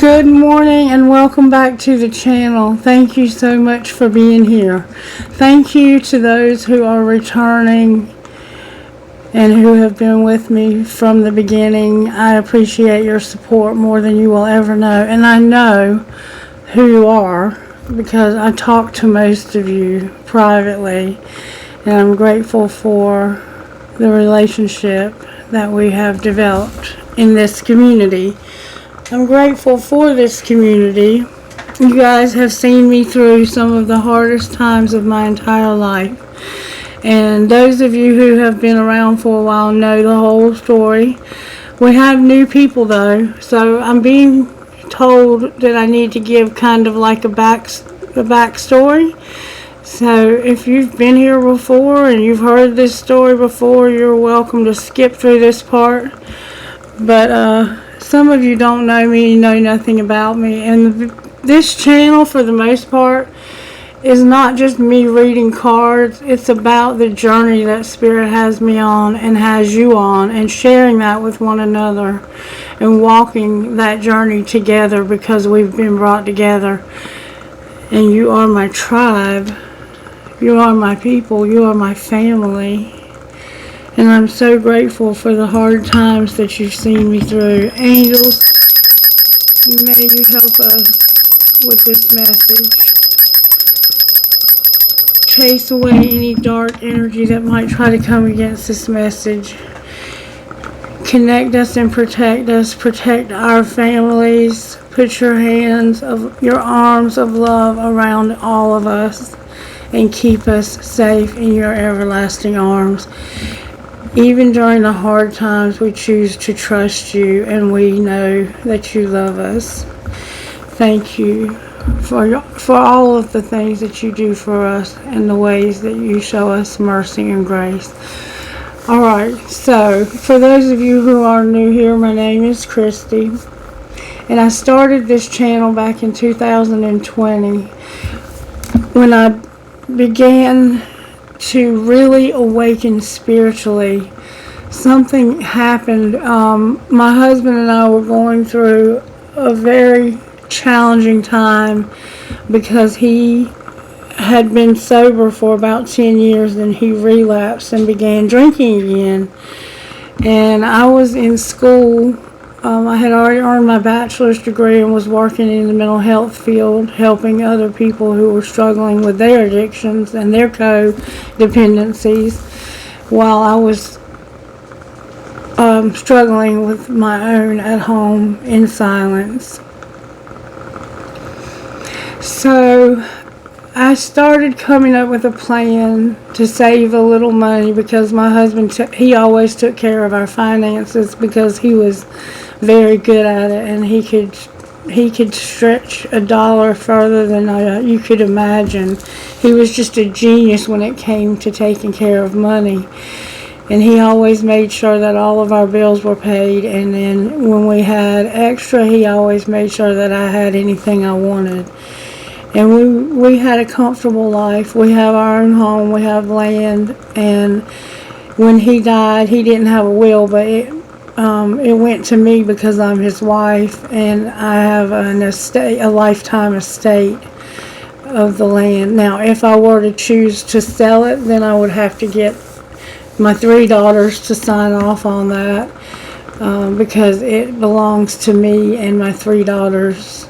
Good morning and welcome back to the channel. Thank you so much for being here. Thank you to those who are returning and who have been with me from the beginning. I appreciate your support more than you will ever know. And I know who you are because I talk to most of you privately. And I'm grateful for the relationship that we have developed in this community. I'm grateful for this community. You guys have seen me through some of the hardest times of my entire life. And those of you who have been around for a while know the whole story. We have new people though, so I'm being told that I need to give kind of like a backstory. So if you've been here before and you've heard this story before, you're welcome to skip through this part. But some of you don't know me, know nothing about me, and this channel for the most part is not just me reading cards. It's about the journey that Spirit has me on and has you on, and sharing that with one another and walking that journey together because we've been brought together. And you are my tribe, you are my people, you are my family. And I'm so grateful for the hard times that you've seen me through. Angels, may you help us with this message. Chase away any dark energy that might try to come against this message. Connect us and protect us. Protect our families. Put your arms of love around all of us. And keep us safe in your everlasting arms. Even during the hard times, we choose to trust you, and we know that you love us. Thank you for all of the things that you do for us and the ways that you show us mercy and grace. Alright, so for those of you who are new here, my name is Christy, and I started this channel back in 2020 when I began to really awaken spiritually. Something happened. My husband and I were going through a very challenging time because he had been sober for about 10 years and he relapsed and began drinking again. And I was in school. I had already earned my bachelor's degree and was working in the mental health field, helping other people who were struggling with their addictions and their codependencies, while I was struggling with my own at home in silence. So I started coming up with a plan to save a little money because my husband, he always took care of our finances because he was very good at it, and he could stretch a dollar further than you could imagine. He was just a genius when it came to taking care of money, and he always made sure that all of our bills were paid, and then when we had extra, he always made sure that I had anything I wanted. And we had a comfortable life. We have our own home, we have land, and when he died, he didn't have a will, but it went to me because I'm his wife, and I have an estate, a lifetime estate of the land. Now, if I were to choose to sell it, then I would have to get my 3 daughters to sign off on that because it belongs to me and my 3 daughters.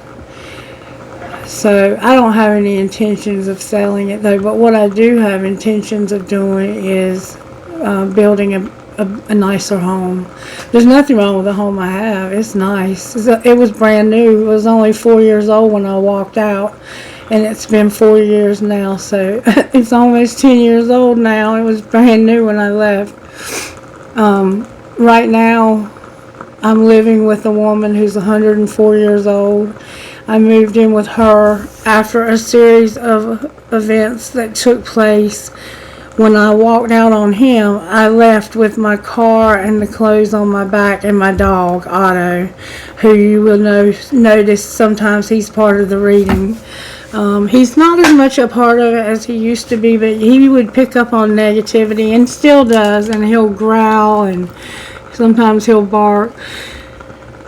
So I don't have any intentions of selling it though, but what I do have intentions of doing is building a nicer home. There's nothing wrong with the home I have. It's nice. It was brand new. It was only 4 years old when I walked out, and it's been 4 years now, so it's almost 10 years old now. It was brand new when I left. Right now I'm living with a woman who's 104 years old. I moved in with her after a series of events that took place. When I walked out on him, I left with my car and the clothes on my back and my dog, Otto, who you will notice sometimes he's part of the reading. He's not as much a part of it as he used to be, but he would pick up on negativity and still does, and he'll growl and sometimes he'll bark.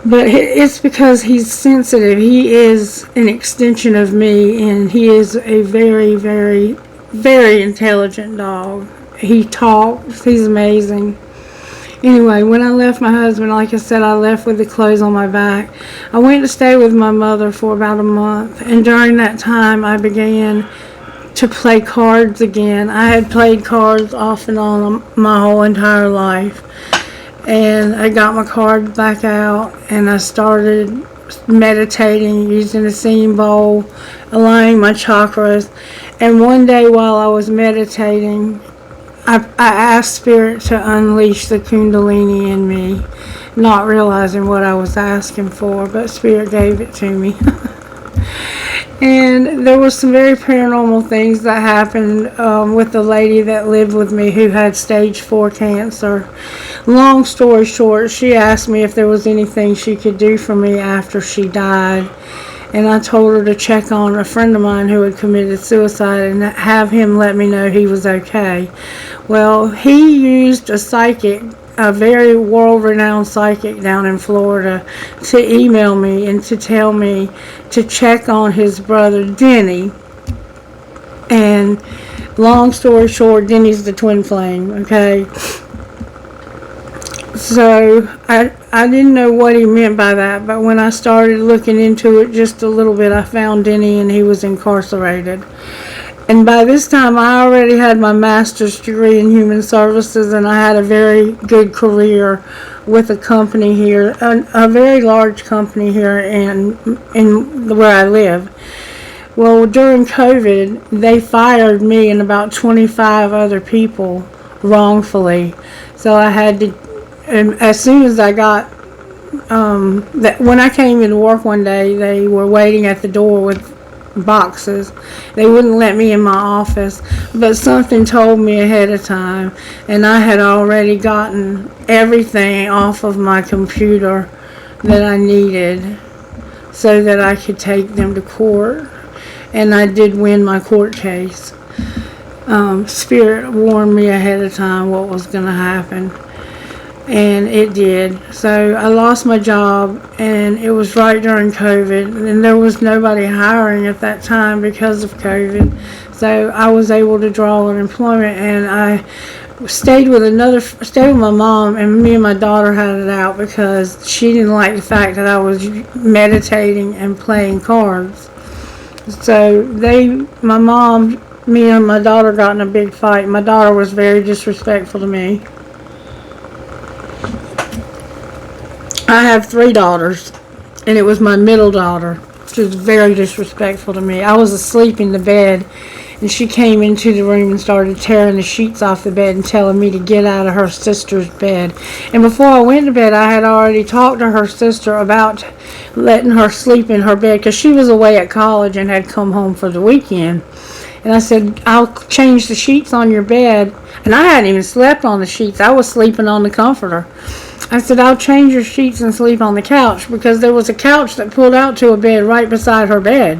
But it's because he's sensitive. He is an extension of me, and he is a very, very, very intelligent dog. He talks. He's amazing. Anyway, when I left my husband, like I said, I left with the clothes on my back. I went to stay with my mother for about a month, and during that time, I began to play cards again. I had played cards off and on my whole entire life, and I got my cards back out, and I started meditating using a singing bowl, aligning my chakras. And one day while I was meditating, I asked Spirit to unleash the Kundalini in me, not realizing what I was asking for, but Spirit gave it to me. And there were some very paranormal things that happened with the lady that lived with me who had stage 4 cancer. Long story short, she asked me if there was anything she could do for me after she died. And I told her to check on a friend of mine who had committed suicide and have him let me know he was okay. Well, he used a psychic, a very world-renowned psychic down in Florida, to email me and to tell me to check on his brother Denny. And long story short, Denny's the twin flame, okay? So I didn't know what he meant by that, but when I started looking into it just a little bit, I found Denny and he was incarcerated. And by this time, I already had my master's degree in human services, and I had a very good career with a company here, a very large company here in where I live. Well, during COVID, they fired me and about 25 other people wrongfully. So I had to, and as soon as I got, when I came into work one day, they were waiting at the door with boxes. They wouldn't let me in my office, but something told me ahead of time, and I had already gotten everything off of my computer that I needed so that I could take them to court. And I did win my court case. Spirit warned me ahead of time what was going to happen, and it did. So I lost my job, and it was right during COVID, and there was nobody hiring at that time because of COVID. So I was able to draw unemployment, and I stayed with my mom, and me and my daughter had it out because she didn't like the fact that I was meditating and playing cards. So my mom, me and my daughter got in a big fight. My daughter was very disrespectful to me. I have 3 daughters, and it was my middle daughter. She was very disrespectful to me. I was asleep in the bed, and she came into the room and started tearing the sheets off the bed and telling me to get out of her sister's bed. And before I went to bed, I had already talked to her sister about letting her sleep in her bed because she was away at college and had come home for the weekend. And I said, I'll change the sheets on your bed. And I hadn't even slept on the sheets. I was sleeping on the comforter. I said, I'll change your sheets and sleep on the couch, because there was a couch that pulled out to a bed right beside her bed.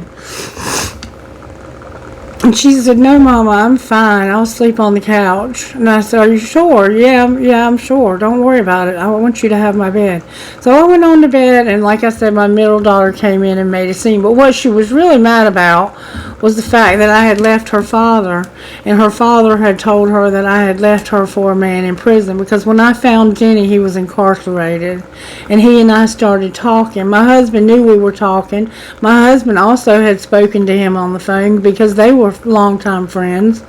And she said, no, Mama, I'm fine. I'll sleep on the couch. And I said, are you sure? Yeah, I'm sure. Don't worry about it. I want you to have my bed. So I went on to bed, and like I said, my middle daughter came in and made a scene. But what she was really mad about was the fact that I had left her father, and her father had told her that I had left her for a man in prison, because when I found Jenny, he was incarcerated, and he and I started talking. My husband knew we were talking. My husband also had spoken to him on the phone because they were longtime friends.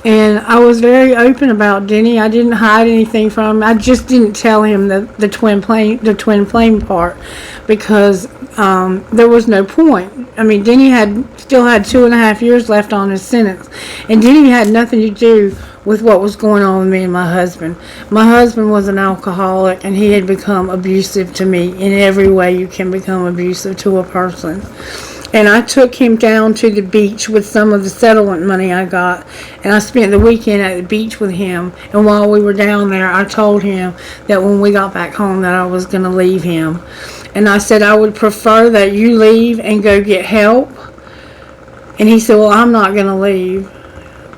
And I was very open about Denny. I didn't hide anything from him. I just didn't tell him the twin flame part, because there was no point. I mean, Denny still had 2.5 years left on his sentence, and Denny had nothing to do with what was going on with me and my husband. My husband was an alcoholic, and he had become abusive to me in every way you can become abusive to a person. And I took him down to the beach with some of the settlement money I got, and I spent the weekend at the beach with him. And while we were down there, I told him that when we got back home that I was going to leave him. And I said, I would prefer that you leave and go get help. And he said, well, I'm not going to leave.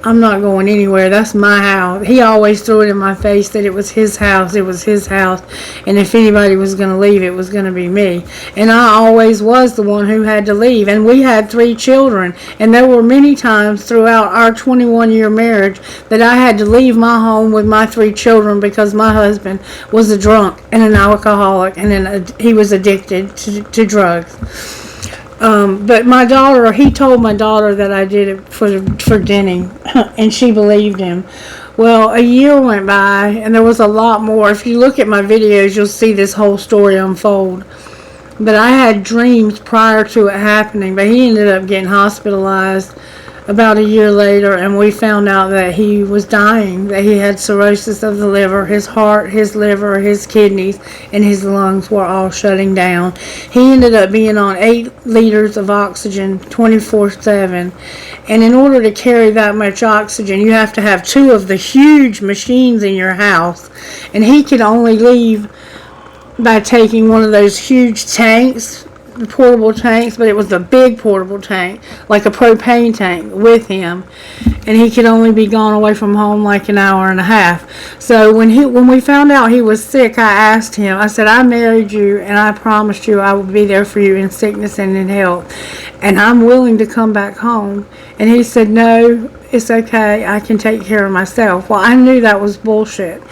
I'm not going anywhere. That's my house. He always threw it in my face that it was his house. It was his house. And if anybody was going to leave, it was going to be me. And I always was the one who had to leave. And we had 3 children. And there were many times throughout our 21-year marriage that I had to leave my home with my 3 children because my husband was a drunk and an alcoholic. And he was addicted to drugs. But my daughter, he told my daughter that I did it for Denny, and she believed him. Well, a year went by, and there was a lot more. If you look at my videos, you'll see this whole story unfold. But I had dreams prior to it happening, but he ended up getting hospitalized about a year later, and we found out that he was dying, that he had cirrhosis of the liver. His heart, his liver, his kidneys, and his lungs were all shutting down. He ended up being on 8 liters of oxygen 24/7, and in order to carry that much oxygen, you have to have 2 of the huge machines in your house, and he could only leave by taking one of those huge tanks, the portable tanks, but it was a big portable tank, like a propane tank, with him, and he could only be gone away from home like an hour and a half. So when we found out he was sick, I asked him, I said, I married you and I promised you I would be there for you in sickness and in health, and I'm willing to come back home. And he said, no, it's okay, I can take care of myself. Well, I knew that was bullshit.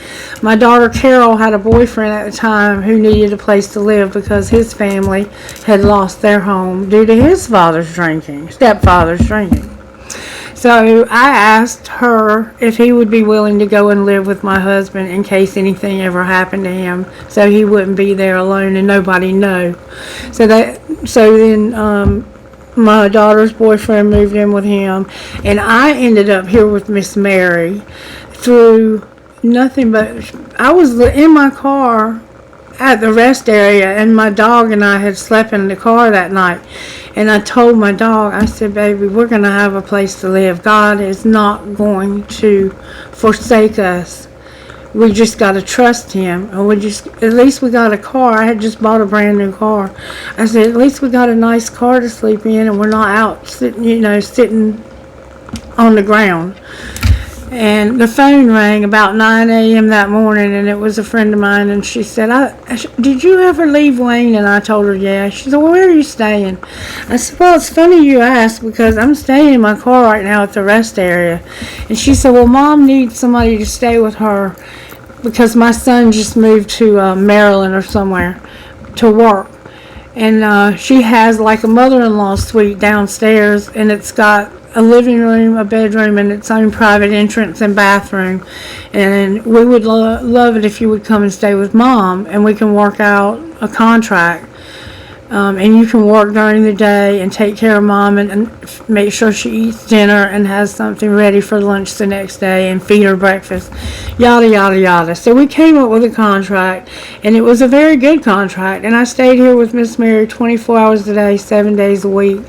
My daughter Carol had a boyfriend at the time who needed a place to live because his family had lost their home due to his stepfather's drinking. So I asked her if he would be willing to go and live with my husband in case anything ever happened to him, so he wouldn't be there alone and nobody know. So then my daughter's boyfriend moved in with him, and I ended up here with Miss Mary through nothing but I was in my car at the rest area, and my dog and I had slept in the car that night. And I told my dog, I said, baby, we're going to have a place to live. God is not going to forsake us. We just got to trust him. And at least we got a car. I had just bought a brand new car. I said, at least we got a nice car to sleep in, and we're not out sitting on the ground. And the phone rang about 9 a.m. that morning, and it was a friend of mine, and she said, did you ever leave Wayne? And I told her, yeah. She said, well, where are you staying? I said, well, it's funny you ask, because I'm staying in my car right now at the rest area. And she said, well, Mom needs somebody to stay with her because my son just moved to Maryland or somewhere to work. And she has like a mother-in-law suite downstairs, and it's got a living room, a bedroom, and its own private entrance and bathroom. And we would love it if you would come and stay with Mom, and we can work out a contract. And you can work during the day and take care of Mom and make sure she eats dinner and has something ready for lunch the next day and feed her breakfast, yada, yada, yada. So we came up with a contract, and it was a very good contract. And I stayed here with Miss Mary 24 hours a day, 7 days a week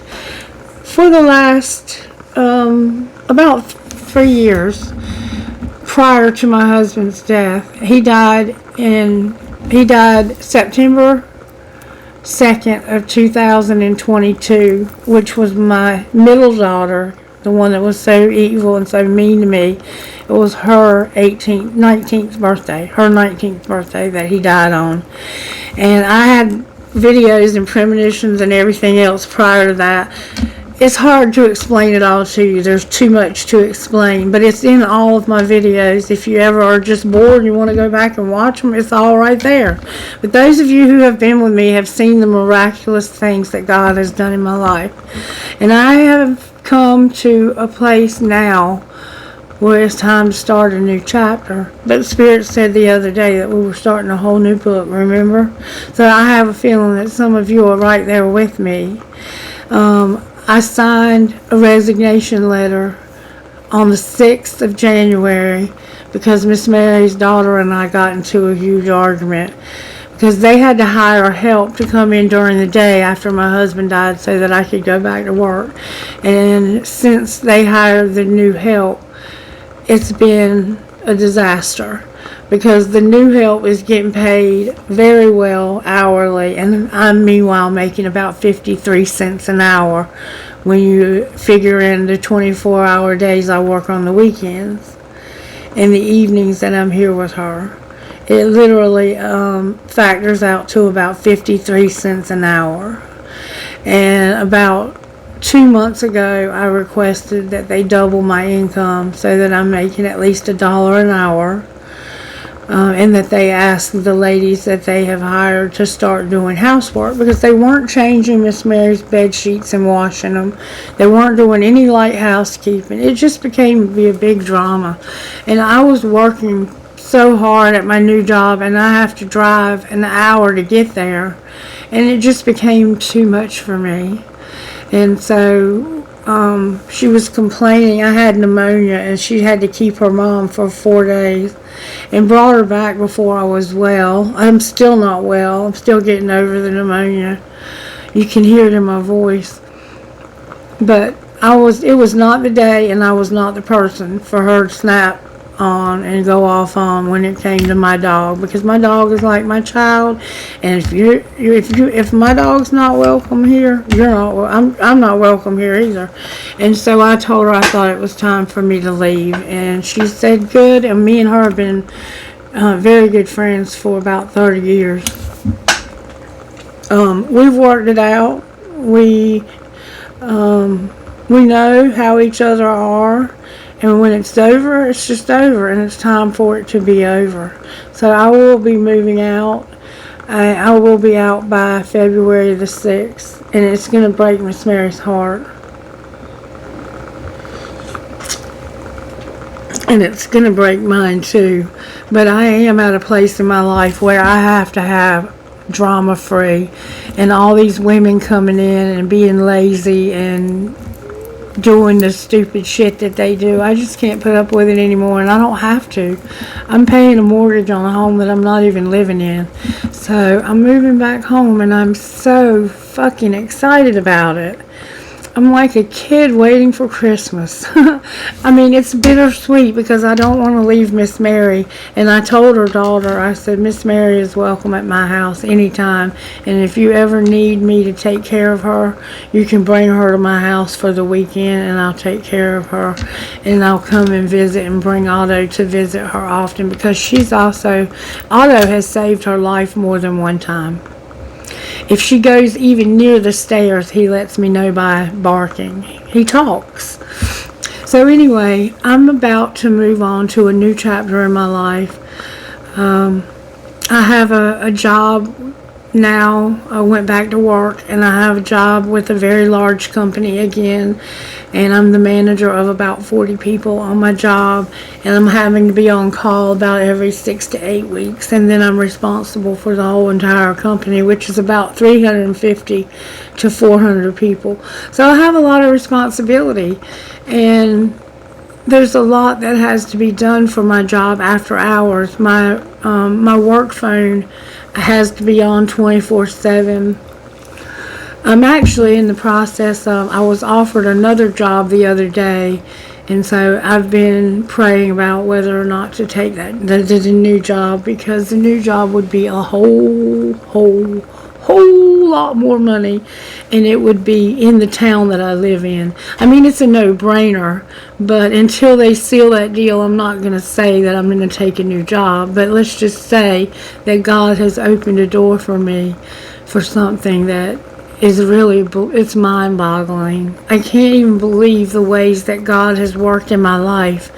for the last about 3 years prior to my husband's death. He died September 2nd of 2022, which was my middle daughter, the one that was so evil and so mean to me. It was her 19th birthday that he died on. And I had videos and premonitions and everything else prior to that. It's hard to explain it all to you. There's too much to explain, but it's in all of my videos. If you ever are just bored and you want to go back and watch them, it's all right there. But those of you who have been with me have seen the miraculous things that God has done in my life. And I have come to a place now where it's time to start a new chapter. But the Spirit said the other day that we were starting a whole new book, remember? So I have a feeling that some of you are right there with me. I signed a resignation letter on the 6th of January because Miss Mary's daughter and I got into a huge argument because they had to hire help to come in during the day after my husband died so that I could go back to work. And since they hired the new help, it's been a disaster because the new help is getting paid very well hourly, and I'm meanwhile making about 53 cents an hour, when you figure in the 24-hour days I work on the weekends and the evenings that I'm here with her. It literally factors out to about 53 cents an hour. And about 2 months ago, I requested that they double my income so that I'm making at least $1 an hour. And that they asked the ladies that they have hired to start doing housework, because they weren't changing Miss Mary's bed sheets and washing them. They weren't doing any light housekeeping. It just became to be a big drama. And I was working so hard at my new job, and I have to drive an hour to get there. And it just became too much for me. And so she was complaining. I had pneumonia, and she had to keep her mom for 4 days, and brought her back before I was well. I'm still not well. I'm still getting over the pneumonia. You can hear it in my voice. But it was not the day, and I was not the person for her to snap on and go off on when it came to my dog, because my dog is like my child, and if my dog's not welcome here, I'm not welcome here either. And so I told her I thought it was time for me to leave, and she said good. And me and her have been very good friends for about 30 years. We've worked it out. We know how each other are. And when it's over, it's just over, and it's time for it to be over. So I will be moving out. I will be out by February the 6th, and it's going to break Miss Mary's heart. And it's going to break mine too. But I am at a place in my life where I have to have drama-free, and all these women coming in and being lazy and doing the stupid shit that they do. I just can't put up with it anymore, and I don't have to. I'm paying a mortgage on a home that I'm not even living in. So I'm moving back home, and I'm so fucking excited about it. I'm like a kid waiting for Christmas. I mean, it's bittersweet because I don't want to leave Miss Mary. And I told her daughter, I said, Miss Mary is welcome at my house anytime. And if you ever need me to take care of her, you can bring her to my house for the weekend, and I'll take care of her. And I'll come and visit and bring Otto to visit her often, because Otto has saved her life more than one time. If she goes even near the stairs, he lets me know by barking. He talks. So anyway, I'm about to move on to a new chapter in my life. I have a job now. I went back to work, and I have a job with a very large company again, and I'm the manager of about 40 people on my job, and I'm having to be on call about every 6 to 8 weeks, and then I'm responsible for the whole entire company, which is about 350 to 400 people. So I have a lot of responsibility, and there's a lot that has to be done for my job after hours. My work phone has to be on 24/7. I'm actually in the process of, I was offered another job the other day, and so I've been praying about whether or not to take the new job, because the new job would be a whole lot more money, and it would be in the town that I live in. I mean, it's a no-brainer, but until they seal that deal, I'm not going to say that I'm going to take a new job. But let's just say that God has opened a door for me for something that is really, it's mind-boggling. I can't even believe the ways that God has worked in my life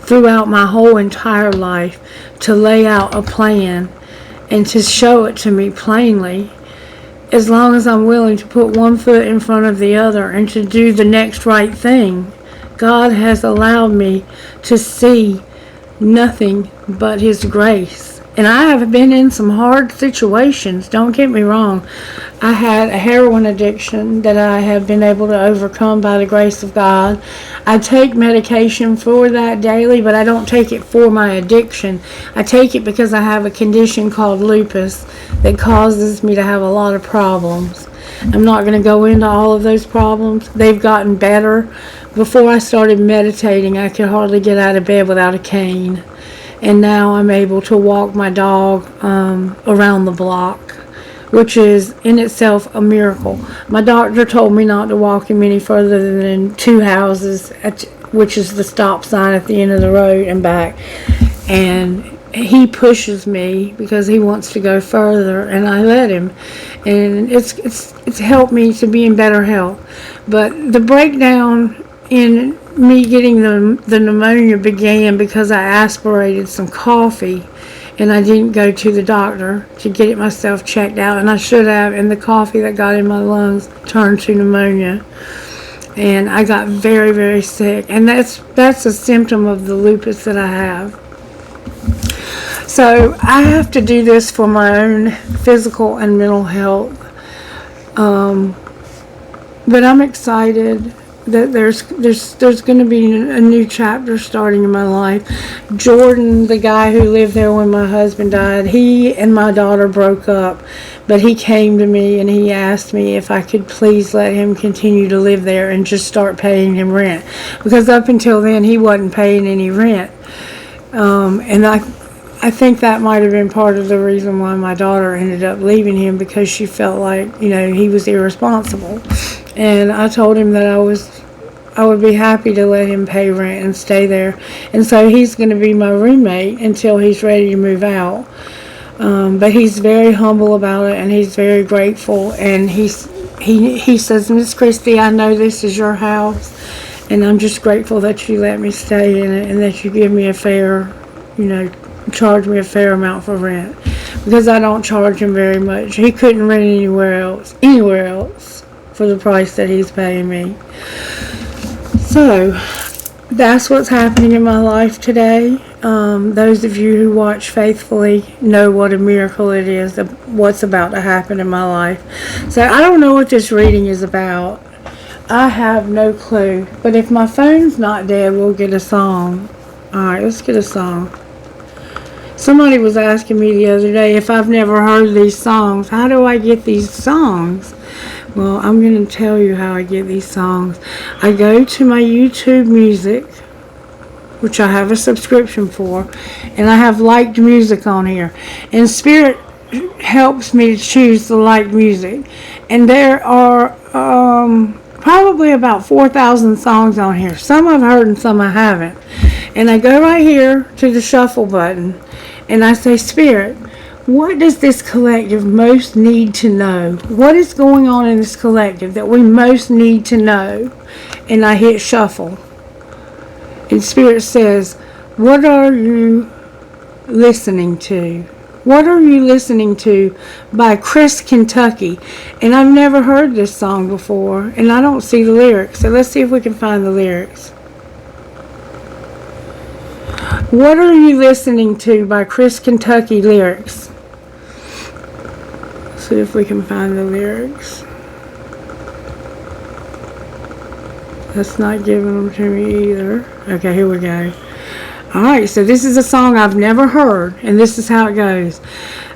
throughout my whole entire life to lay out a plan and to show it to me plainly. As long as I'm willing to put one foot in front of the other and to do the next right thing, God has allowed me to see nothing but His grace. And I have been in some hard situations, don't get me wrong. I had a heroin addiction that I have been able to overcome by the grace of God. I take medication for that daily, but I don't take it for my addiction. I take it because I have a condition called lupus that causes me to have a lot of problems. I'm not going to go into all of those problems. They've gotten better. Before I started meditating, I could hardly get out of bed without a cane. And now I'm able to walk my dog around the block which is in itself a miracle. My doctor told me not to walk him any further than 2 houses, which is the stop sign at the end of the road, and back. And he pushes me because he wants to go further, and I let him. And it's helped me to be in better health. But the breakdown in me getting the pneumonia began because I aspirated some coffee, and I didn't go to the doctor to get it myself checked out, and I should have, and the coffee that got in my lungs turned to pneumonia, and I got very, very sick. And that's a symptom of the lupus that I have. So I have to do this for my own physical and mental health, but I'm excited that there's going to be a new chapter starting in my life. Jordan, the guy who lived there when my husband died, he and my daughter broke up, but he came to me and he asked me if I could please let him continue to live there and just start paying him rent, because up until then he wasn't paying any rent. And I think that might have been part of the reason why my daughter ended up leaving him, because she felt like, he was irresponsible. And I told him that I would be happy to let him pay rent and stay there. And so he's going to be my roommate until he's ready to move out. But he's very humble about it, and he's very grateful. And he says, "Miss Christie, I know this is your house, and I'm just grateful that you let me stay in it and that you give me a fair, charge me a fair amount for rent, because I don't charge him very much. He couldn't rent anywhere else for the price that he's paying me." So that's what's happening in my life today. Those of you who watch faithfully know what a miracle it is, what's about to happen in my life. So I don't know what this reading is about. I have no clue. But if my phone's not dead, we'll get a song. Alright, let's get a song. Somebody was asking me the other day if I've never heard these songs. How do I get these songs? Well, I'm going to tell you how I get these songs. I go to my YouTube Music, which I have a subscription for, and I have liked music on here. And Spirit helps me to choose the liked music. And there are probably about 4,000 songs on here. Some I've heard and some I haven't. And I go right here to the shuffle button, and I say, "Spirit, what does this collective most need to know? What is going on in this collective that we most need to know?" And I hit shuffle. And Spirit says, "What are you listening to? What are you listening to?" by Chris Kentucky. And I've never heard this song before, and I don't see the lyrics. So let's see if we can find the lyrics. "What are you listening to?" by Chris Kentucky lyrics. See if we can find the lyrics. That's not giving them to me either. Okay, here we go. Alright, so this is a song I've never heard, and this is how it goes.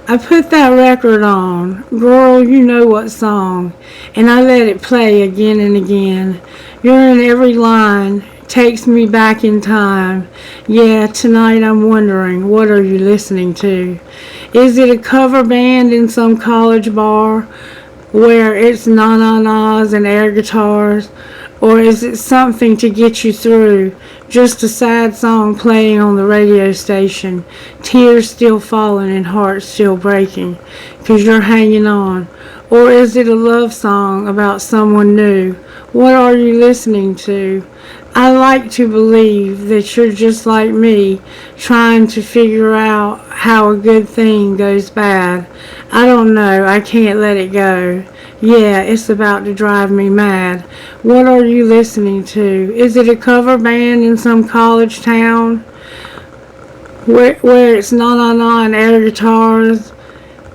"I put that record on, girl, you know what song, and I let it play again and again. You're in every line, takes me back in time. Yeah, tonight I'm wondering, what are you listening to? Is it a cover band in some college bar where it's na-na-nas and air guitars? Or is it something to get you through? Just a sad song playing on the radio station. Tears still falling and hearts still breaking, 'cause you're hanging on. Or is it a love song about someone new? What are you listening to? I like to believe that you're just like me, trying to figure out how a good thing goes bad. I don't know, I can't let it go. Yeah, it's about to drive me mad. What are you listening to? Is it a cover band in some college town where it's na-na-na and air guitars?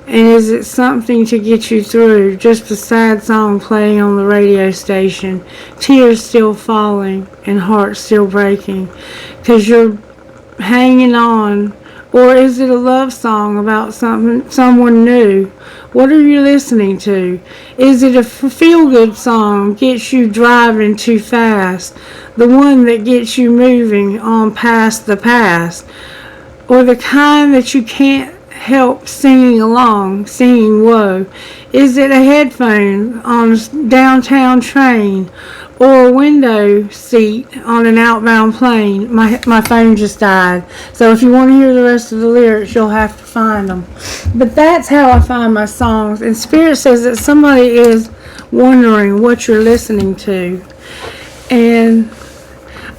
And is it something to get you through? Just a sad song playing on the radio station. Tears still falling and hearts still breaking, 'cause you're hanging on. Or is it a love song about someone new? What are you listening to? Is it a feel-good song, gets you driving too fast? The one that gets you moving on past the past? Or the kind that you can't help singing along, singing whoa? Is it a headphone on a downtown train or a window seat on an outbound plane? My phone just died. So if you want to hear the rest of the lyrics, you'll have to find them. But that's how I find my songs. And Spirit says that somebody is wondering what you're listening to. And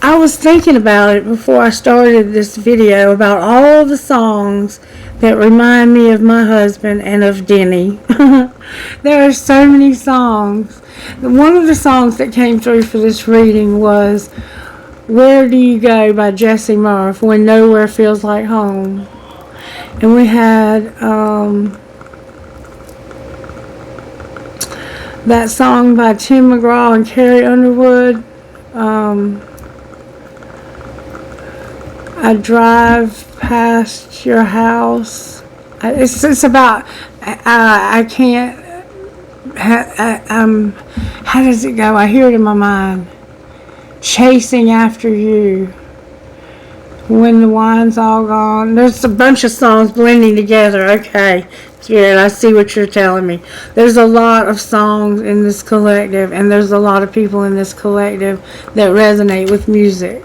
I was thinking about it before I started this video about all the songs that remind me of my husband and of Denny. There are so many songs. One of the songs that came through for this reading was Where Do You Go by Jesse Murph, When Nowhere Feels Like Home. And we had that song by Tim McGraw and Carrie Underwood, I Drive Past Your House. It's about, I can't, how does it go? I hear it in my mind. Chasing After You. When the Wine's All Gone. There's a bunch of songs blending together. Okay, Spirit, I see what you're telling me. There's a lot of songs in this collective, and there's a lot of people in this collective that resonate with music.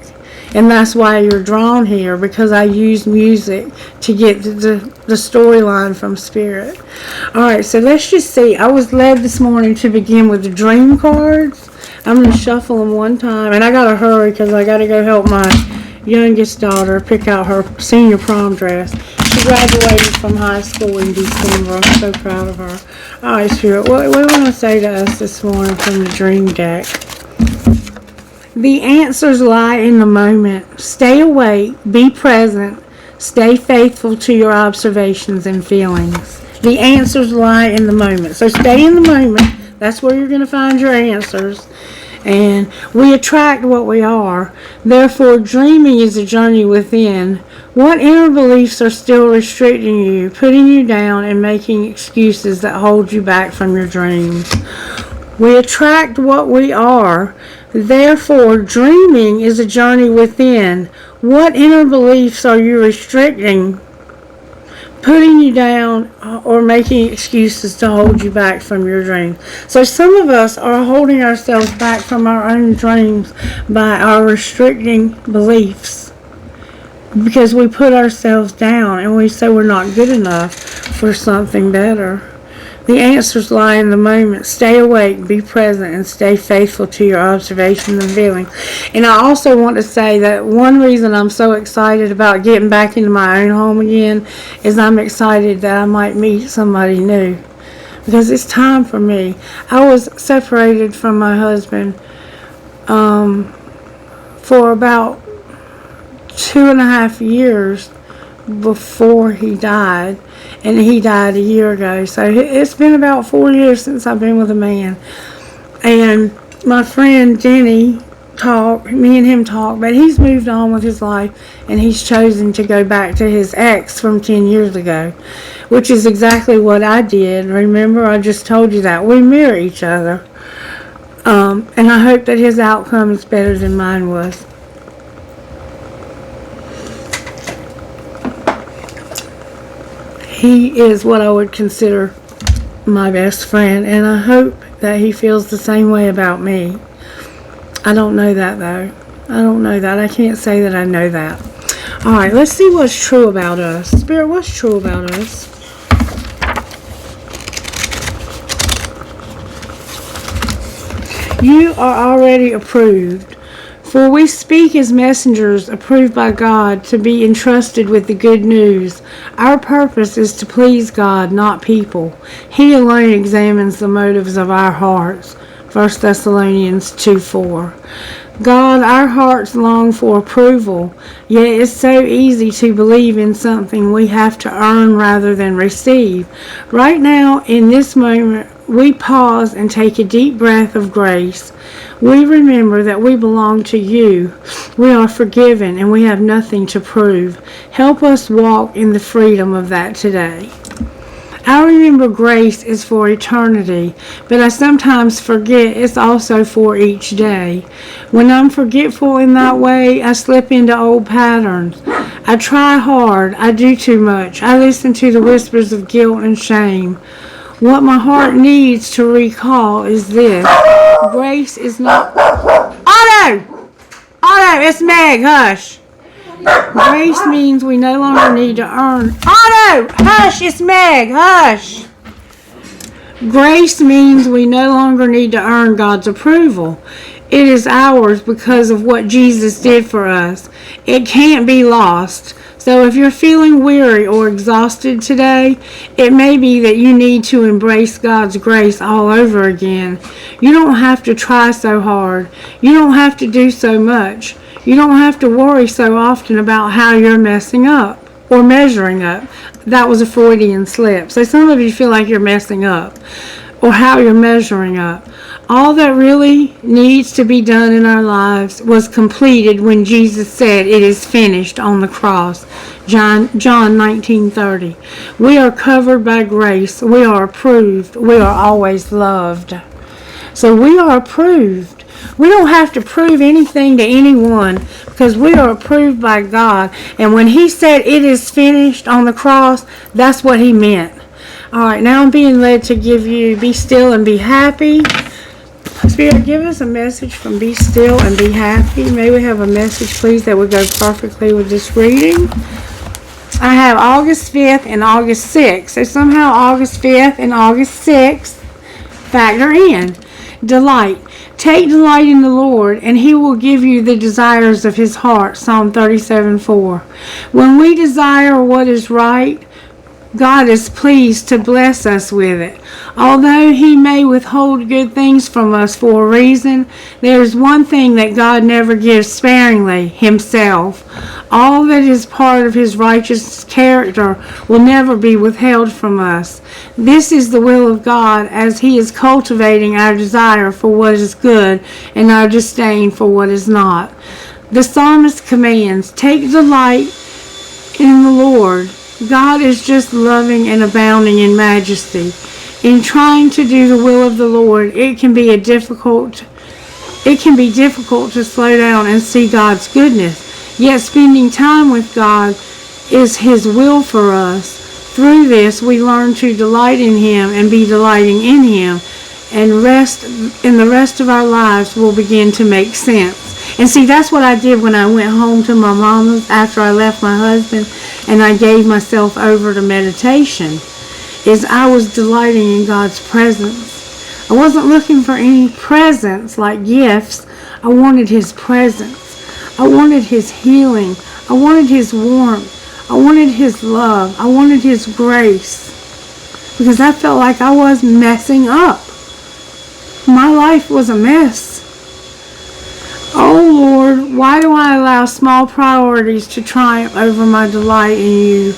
And that's why you're drawn here, because I use music to get the storyline from Spirit. Alright, so let's just see. I was led this morning to begin with the dream cards. I'm going to shuffle them one time. And I got to hurry because I got to go help my youngest daughter pick out her senior prom dress. She graduated from high school in December. I'm so proud of her. Alright, Spirit, what do you want to say to us this morning from the dream deck? The answers lie in the moment. Stay awake, be present, stay faithful to your observations and feelings. The answers lie in the moment. So stay in the moment. That's where you're going to find your answers. And we attract what we are. Therefore, dreaming is a journey within. What inner beliefs are still restricting you, putting you down, and making excuses that hold you back from your dreams? We attract what we are. Therefore, dreaming is a journey within. What inner beliefs are you restricting, putting you down, or making excuses to hold you back from your dreams? So some of us are holding ourselves back from our own dreams by our restricting beliefs, because we put ourselves down and we say we're not good enough for something better. The answers lie in the moment. Stay awake, be present, and stay faithful to your observations and feelings. And I also want to say that one reason I'm so excited about getting back into my own home again is I'm excited that I might meet somebody new. Because it's time for me. I was separated from my husband for about 2.5 years before he died. And he died a year ago. So it's been about 4 years since I've been with a man. And my friend Denny me and him talked, but he's moved on with his life, and he's chosen to go back to his ex from 10 years ago, which is exactly what I did. Remember, I just told you that. We mirror each other. And I hope that his outcome is better than mine was. He is what I would consider my best friend, and I hope that he feels the same way about me. I don't know that, though. I don't know that. I can't say that I know that. Alright, let's see what's true about us. Spirit, what's true about us? You are already approved. For we speak as messengers approved by God to be entrusted with the good news. Our purpose is to please God, not people. He alone examines the motives of our hearts. 1 Thessalonians 2:4. God, our hearts long for approval, yet it's so easy to believe in something we have to earn rather than receive. Right now, in this moment, we pause and take a deep breath of grace. We remember that we belong to you. We are forgiven and we have nothing to prove. Help us walk in the freedom of that today. I remember grace is for eternity, but I sometimes forget it's also for each day. When I'm forgetful in that way, I slip into old patterns. I try hard. I do too much. I listen to the whispers of guilt and shame. What my heart needs to recall is this. Grace is not... Otto! Otto, it's Meg, hush. Grace means we no longer need to earn... Otto! Hush, it's Meg, hush. Grace means we no longer need to earn God's approval. It is ours because of what Jesus did for us. It can't be lost. So if you're feeling weary or exhausted today, it may be that you need to embrace God's grace all over again. You don't have to try so hard. You don't have to do so much. You don't have to worry so often about how you're messing up or measuring up. That was a Freudian slip. So some of you feel like you're messing up or how you're measuring up. All that really needs to be done in our lives was completed when Jesus said it is finished on the cross. John 19:30. We are covered by grace. We are approved. We are always loved. So we are approved. We don't have to prove anything to anyone because we are approved by God. And when he said it is finished on the cross, that's what he meant. All right, now I'm being led to give you Be Still and Be Happy. Spirit, give us a message from Be Still and Be Happy. May we have a message, please, that would go perfectly with this reading. I have August 5th and August 6th. So somehow August 5th and August 6th factor in. Delight. Take delight in the Lord, and he will give you the desires of his heart. Psalm 37:4. When we desire what is right, God is pleased to bless us with it. Although he may withhold good things from us for a reason, there is one thing that God never gives sparingly, himself. All that is part of his righteous character will never be withheld from us. This is the will of God as he is cultivating our desire for what is good and our disdain for what is not. The psalmist commands, take delight in the Lord. God is just loving and abounding in majesty. In trying to do the will of the Lord, it can be difficult to slow down and see God's goodness. Yet spending time with God is his will for us. Through this, we learn to delight in him and be delighting in him, and the rest of our lives will begin to make sense. And see, that's what I did when I went home to my mama's after I left my husband and I gave myself over to meditation, is I was delighting in God's presence. I wasn't looking for any presents like gifts. I wanted his presence. I wanted his healing. I wanted his warmth. I wanted his love. I wanted his grace. Because I felt like I was messing up. My life was a mess. Oh Lord, why do I allow small priorities to triumph over my delight in you?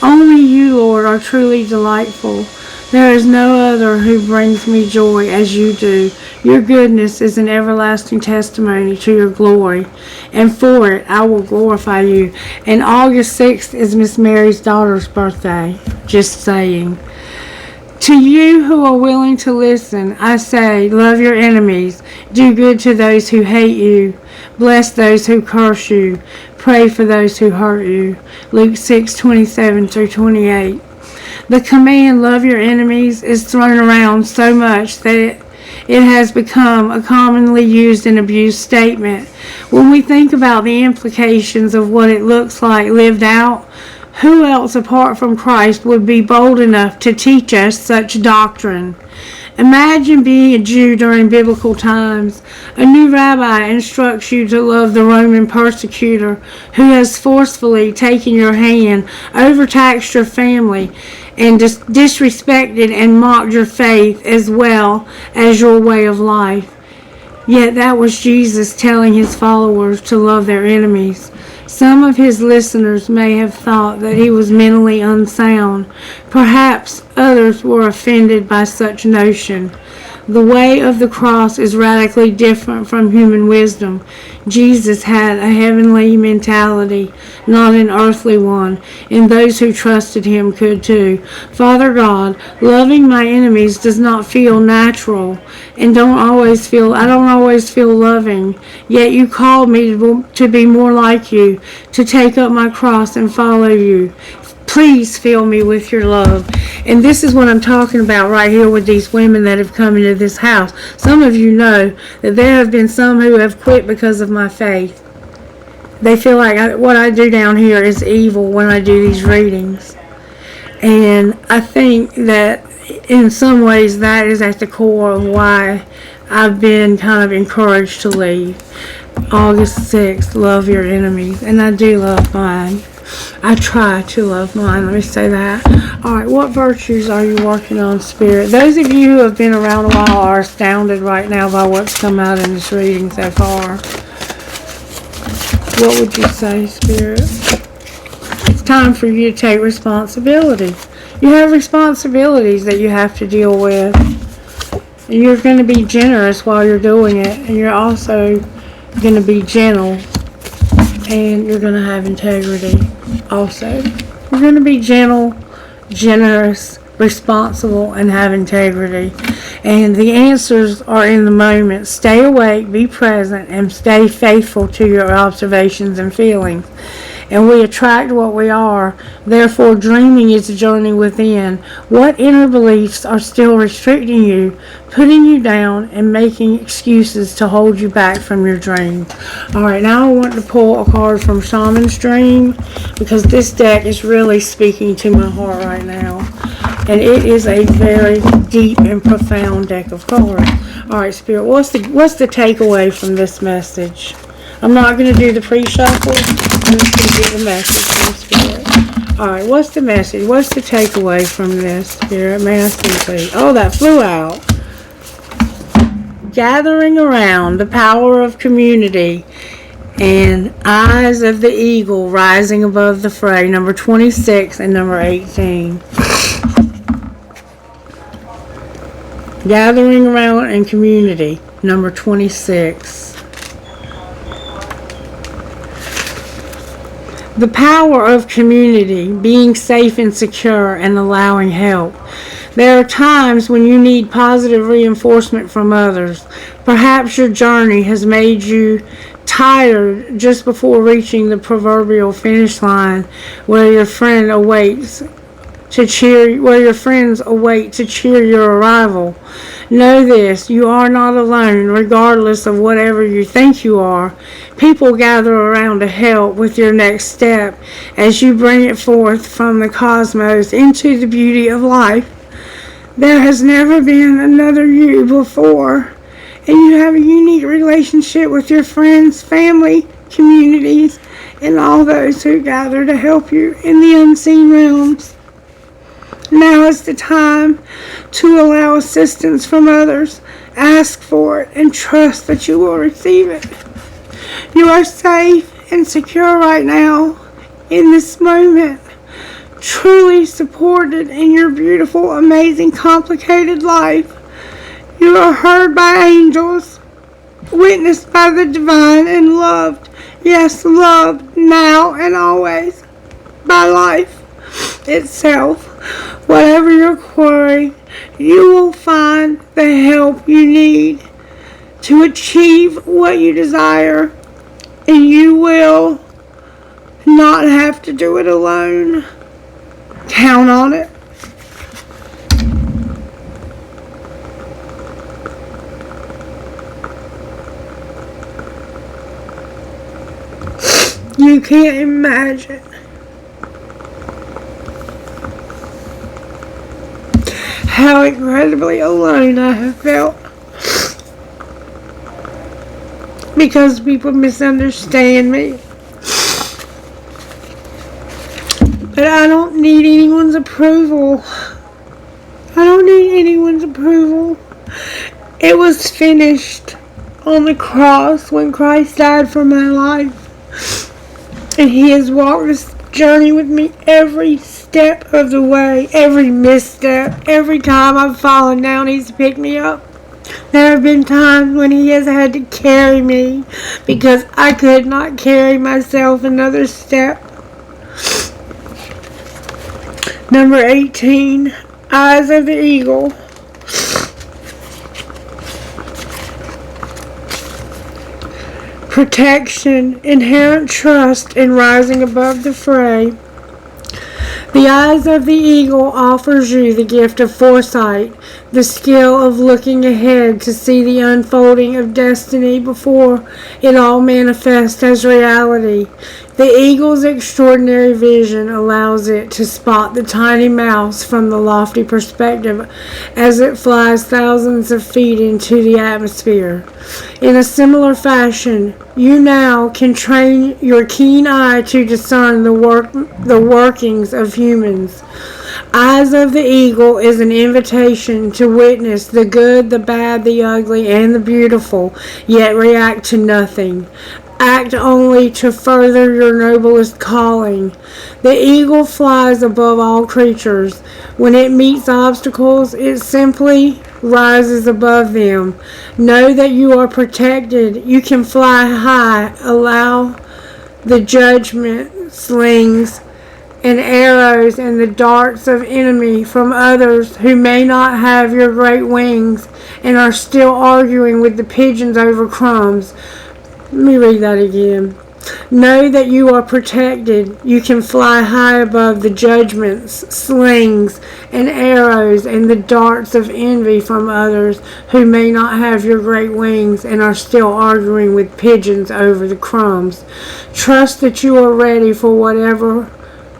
Only you, Lord, are truly delightful. There is no other who brings me joy as you do. Your goodness is an everlasting testimony to your glory, and for it I will glorify you. And August 6th is Miss Mary's daughter's birthday. Just saying. To you who are willing to listen, I say, love your enemies, do good to those who hate you, bless those who curse you, pray for those who hurt you. Luke 6:27-28. The command, love your enemies, is thrown around so much that it has become a commonly used and abused statement. When we think about the implications of what it looks like lived out, who else apart from Christ would be bold enough to teach us such doctrine? Imagine being a Jew during biblical times. A new rabbi instructs you to love the Roman persecutor who has forcefully taken your hand, overtaxed your family, and disrespected and mocked your faith as well as your way of life. Yet that was Jesus telling his followers to love their enemies. Some of his listeners may have thought that he was mentally unsound. Perhaps others were offended by such notion. The way of the cross is radically different from human wisdom. Jesus had a heavenly mentality, not an earthly one, and those who trusted him could too. Father God, loving my enemies does not feel natural, and I don't always feel loving. Yet you called me to be more like you, to take up my cross and follow you. Please fill me with your love. And this is what I'm talking about right here with these women that have come into this house. Some of you know that there have been some who have quit because of my faith. They feel like what I do down here is evil when I do these readings. And I think that in some ways that is at the core of why I've been kind of encouraged to leave. August 6th, love your enemies. And I do love mine. I try to love mine. Let me say that. Alright, what virtues are you working on, Spirit? Those of you who have been around a while are astounded right now by what's come out in this reading so far. What would you say, Spirit? It's time for you to take responsibility. You have responsibilities that you have to deal with. And you're going to be generous while you're doing it. And you're also going to be gentle. And you're going to have integrity also. You're going to be gentle, generous, responsible, and have integrity. And the answers are in the moment. Stay awake, be present, and stay faithful to your observations and feelings. And we attract what we are. Therefore, dreaming is a journey within. What inner beliefs are still restricting you, putting you down, and making excuses to hold you back from your dreams? Alright, now I want to pull a card from Shaman's Dream, because this deck is really speaking to my heart right now. And it is a very deep and profound deck of cards. Alright, Spirit, what's the takeaway from this message? I'm not going to do the pre-shuffle. I'm just going to give the message from Spirit. Alright, what's the message? What's the takeaway from this, Spirit? May I see, please? Oh, that flew out. Gathering around, the power of community, and eyes of the eagle rising above the fray. Number 26 and number 18. Gathering around and community. Number 26. The power of community, being safe and secure, and allowing help. There are times when you need positive reinforcement from others. Perhaps your journey has made you tired just before reaching the proverbial finish line, where your friends await to cheer your arrival. Know this, you are not alone, regardless of whatever you think you are. People gather around to help with your next step as you bring it forth from the cosmos into the beauty of life. There has never been another you before, and you have a unique relationship with your friends, family, communities, and all those who gather to help you in the unseen realms. Now is the time to allow assistance from others. Ask for it and trust that you will receive it. You are safe and secure right now in this moment. Truly supported in your beautiful, amazing, complicated life. You are heard by angels, witnessed by the divine, and loved. Yes, loved now and always by life itself. Whatever your query, you will find the help you need to achieve what you desire, and you will not have to do it alone. Count on it. You can't imagine how incredibly alone I have felt because people misunderstand me. But I don't need anyone's approval. I don't need anyone's approval. It was finished on the cross when Christ died for my life. And He has walked this journey with me every step of the way, every misstep, every time I've fallen down, He's picked me up. There have been times when He has had to carry me because I could not carry myself another step. Number 18, Eyes of the Eagle. Protection, inherent trust in rising above the fray. The eyes of the eagle offers you the gift of foresight, the skill of looking ahead to see the unfolding of destiny before it all manifests as reality. The eagle's extraordinary vision allows it to spot the tiny mouse from the lofty perspective as it flies thousands of feet into the atmosphere. In a similar fashion, you now can train your keen eye to discern the workings of humans. Eyes of the Eagle is an invitation to witness the good, the bad, the ugly, and the beautiful, yet react to nothing. Act only to further your noblest calling. The eagle flies above all creatures. When it meets obstacles, it simply rises above them. Know that you are protected. You can fly high. Allow the judgment, slings, and arrows and the darts of enemy from others who may not have your great wings and are still arguing with the pigeons over crumbs. Let me read that again. Know that you are protected. You can fly high above the judgments, slings, and arrows and the darts of envy from others who may not have your great wings and are still arguing with pigeons over the crumbs. Trust that you are ready for whatever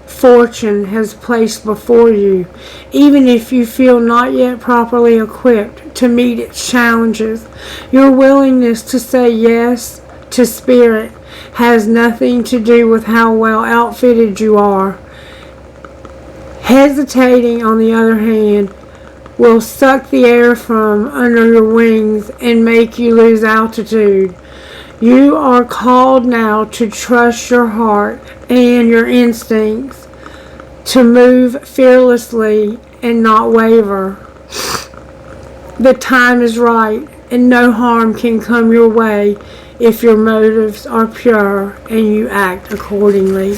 fortune has placed before you, even if you feel not yet properly equipped to meet its challenges. Your willingness to say yes to spirit has nothing to do with how well outfitted you are. Hesitating, on the other hand, will suck the air from under your wings and make you lose altitude. You are called now to trust your heart and your instincts, to move fearlessly and not waver. The time is right, and no harm can come your way if your motives are pure and you act accordingly.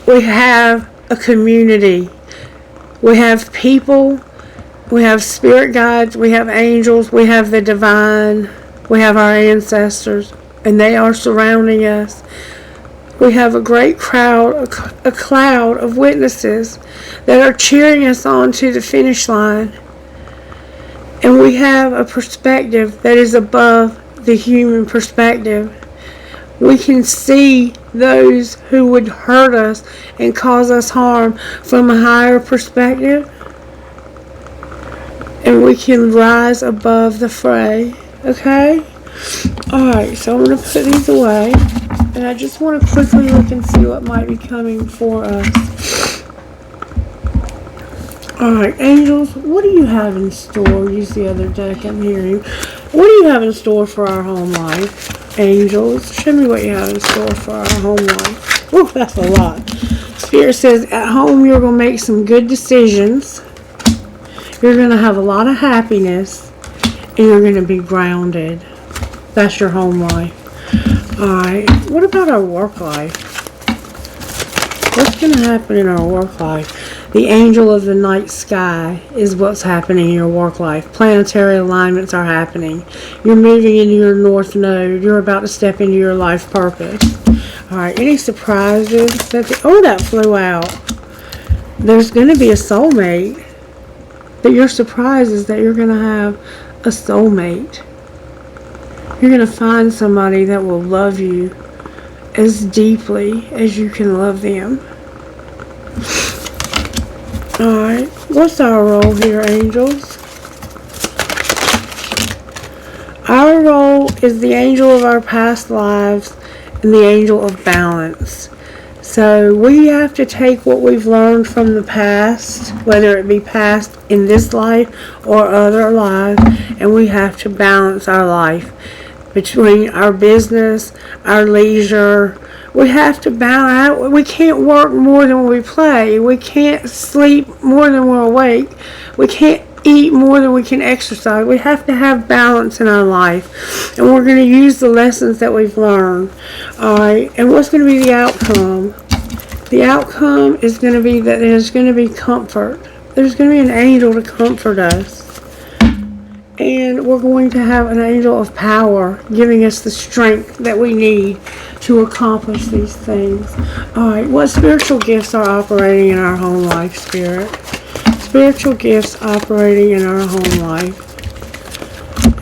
We have a community. We have people. We have spirit guides. We have angels. We have the divine. We have our ancestors, and they are surrounding us. We have a great crowd, a cloud of witnesses that are cheering us on to the finish line. And we have a perspective that is above the human perspective. We can see those who would hurt us and cause us harm from a higher perspective. And we can rise above the fray. Okay? Alright, so I'm going to put these away. And I just want to quickly look and see what might be coming for us. Alright, angels, what do you have in store? Use the other deck, I'm hearing. What do you have in store for our home life? Angels, show me what you have in store for our home life. Ooh, that's a lot. Spirit says, at home you're going to make some good decisions. You're going to have a lot of happiness. And you're going to be grounded. That's your home life. Alright, what about our work life? What's going to happen in our work life? The angel of the night sky is what's happening in your work life. Planetary alignments are happening. You're moving into your north node. You're about to step into your life purpose. Alright, any surprises? That flew out. There's going to be a soulmate. But your surprise is that you're going to have a soulmate. You're going to find somebody that will love you as deeply as you can love them. Alright, what's our role here, angels? Our role is the angel of our past lives and the angel of balance. So we have to take what we've learned from the past, whether it be past in this life or other lives, and we have to balance our life between our business, our leisure, We have to balance out. We can't work more than we play. We can't sleep more than we're awake. We can't eat more than we can exercise. We have to have balance in our life. And we're going to use the lessons that we've learned. Alright, and what's going to be the outcome? The outcome is going to be that there's going to be comfort. There's going to be an angel to comfort us. And we're going to have an angel of power giving us the strength that we need to accomplish these things. Alright, what spiritual gifts are operating in our home life, Spirit? Spiritual gifts operating in our home life.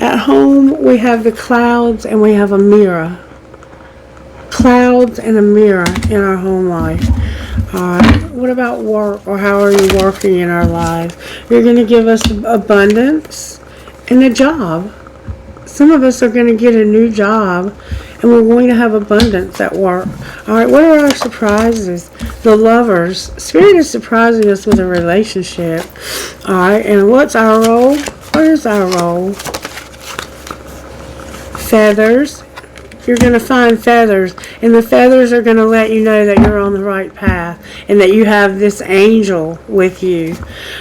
At home, we have the clouds and we have a mirror. Clouds and a mirror in our home life. Alright, what about work, or how are you working in our lives? You're going to give us abundance and a job. Some of us are going to get a new job, and we're going to have abundance at work. Alright, what are our surprises? The Lovers. Spirit is surprising us with a relationship. Alright, and what's our role? What is our role? Feathers. You're going to find feathers, and the feathers are going to let you know that you're on the right path and that you have this angel with you.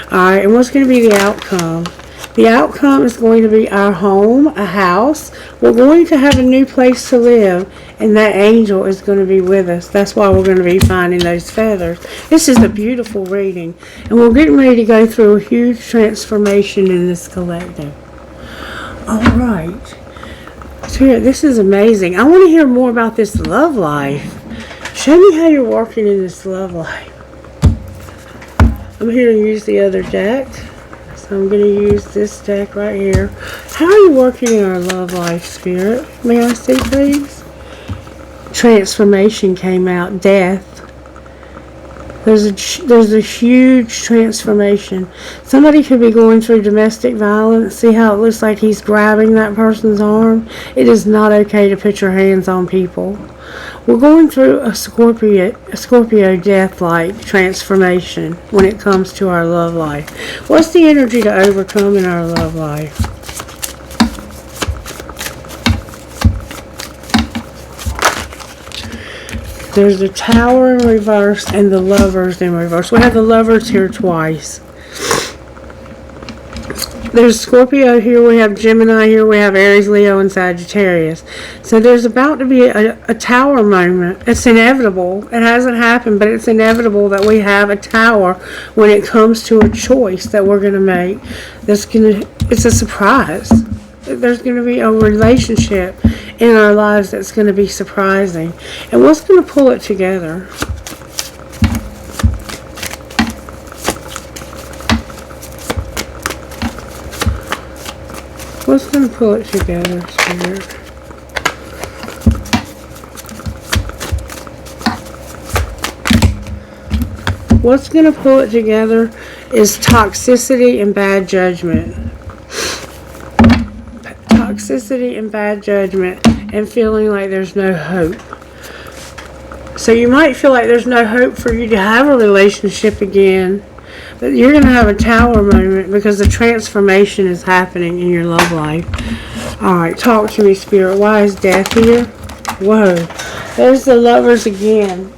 Alright, and what's going to be the outcome? The outcome is going to be our home, a house. We're going to have a new place to live, and that angel is going to be with us. That's why we're going to be finding those feathers. This is a beautiful reading, and we're getting ready to go through a huge transformation in this collective. Alright. Spirit, this is amazing. I want to hear more about this love life. Show me how you're working in this love life. I'm here to use the other deck. So I'm going to use this deck right here. How are you working in our love life, Spirit? May I see, please? Transformation came out. Death. There's a huge transformation. Somebody could be going through domestic violence. See how it looks like he's grabbing that person's arm? It is not okay to put your hands on people. We're going through a Scorpio death-like transformation when it comes to our love life. What's the energy to overcome in our love life? There's the Tower in reverse and the Lovers in reverse. We have the Lovers here twice. There's Scorpio here, we have Gemini here, we have Aries, Leo, and Sagittarius. So there's about to be a tower moment. It's inevitable. It hasn't happened, but it's inevitable that we have a tower when it comes to a choice that we're going to make. It's a surprise. There's going to be a relationship in our lives that's going to be surprising. And what's going to pull it together? What's going to pull it together, Spirit? What's going to pull it together is toxicity and bad judgment. Toxicity and bad judgment, and feeling like there's no hope. So you might feel like there's no hope for you to have a relationship again. But you're going to have a tower moment because the transformation is happening in your love life. Alright, talk to me, Spirit. Why is death here? Whoa. There's the Lovers again.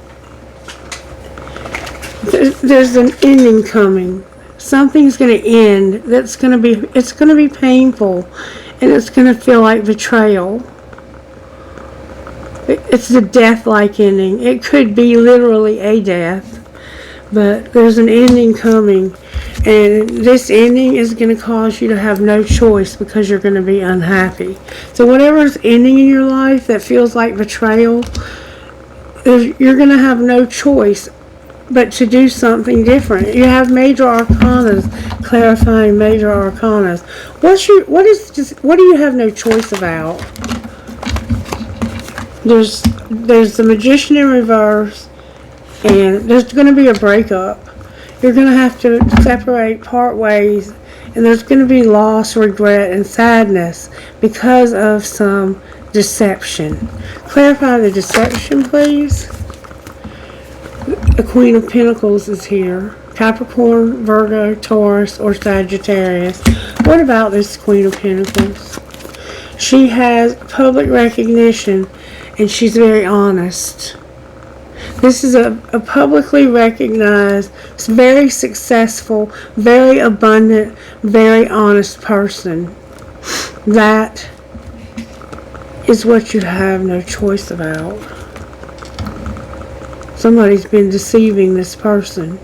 There's an ending coming. Something's going to end. It's going to be painful. And it's going to feel like betrayal. It's the death-like ending. It could be literally a death. But there's an ending coming, and this ending is going to cause you to have no choice because you're going to be unhappy. So whatever's ending in your life that feels like betrayal, you're going to have no choice but to do something different. You have major arcanas, clarifying major arcanas. What do you have no choice about? There's the Magician in reverse. And there's going to be a breakup. You're going to have to separate, part ways, and there's going to be loss, regret, and sadness because of some deception. Clarify the deception, please. The Queen of Pentacles is here. Capricorn, Virgo, Taurus, or Sagittarius. What about this Queen of Pentacles? She has public recognition, and she's very honest. This is a publicly recognized, very successful, very abundant, very honest person. That is what you have no choice about. Somebody's been deceiving this person.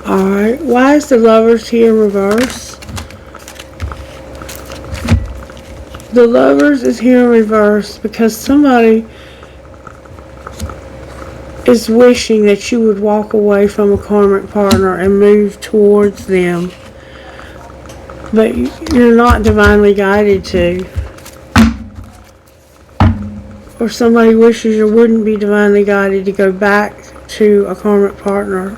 Alright, why is the Lovers here in reverse? The Lovers is here in reverse because somebody is wishing that you would walk away from a karmic partner and move towards them. But you're not divinely guided to. Or somebody wishes you wouldn't be divinely guided to go back to a karmic partner.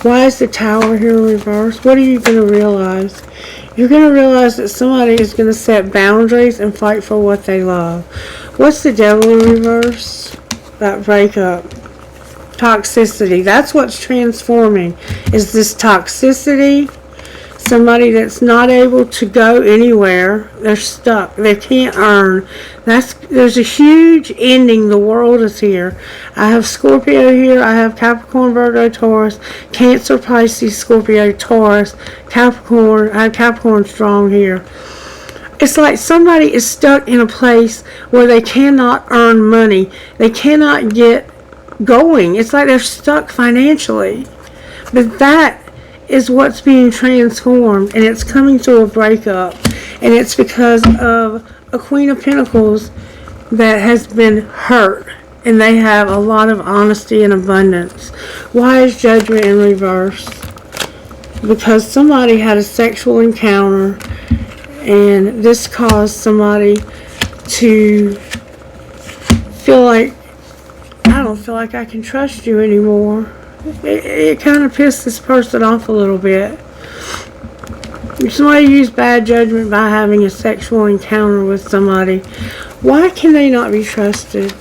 Why is the Tower here in reverse? What are you going to realize? You're going to realize that somebody is going to set boundaries and fight for what they love. What's the Devil in reverse? That breakup. Toxicity. That's what's transforming. Is this toxicity? Somebody that's not able to go anywhere. They're stuck. They can't earn. There's a huge ending. The world is here. I have Scorpio here. I have Capricorn, Virgo, Taurus, Cancer, Pisces, Scorpio, Taurus, Capricorn. I have Capricorn strong here. It's like somebody is stuck in a place where they cannot earn money. They cannot get going. It's like they're stuck financially. But that is what's being transformed, and it's coming to a breakup, and it's because of a Queen of Pentacles that has been hurt, and they have a lot of honesty and abundance. Why is Judgment in reverse? Because somebody had a sexual encounter, and this caused somebody to feel like, I don't feel like I can trust you anymore. It kind of pissed this person off a little bit. Somebody used bad judgment by having a sexual encounter with somebody. Why can they not be trusted?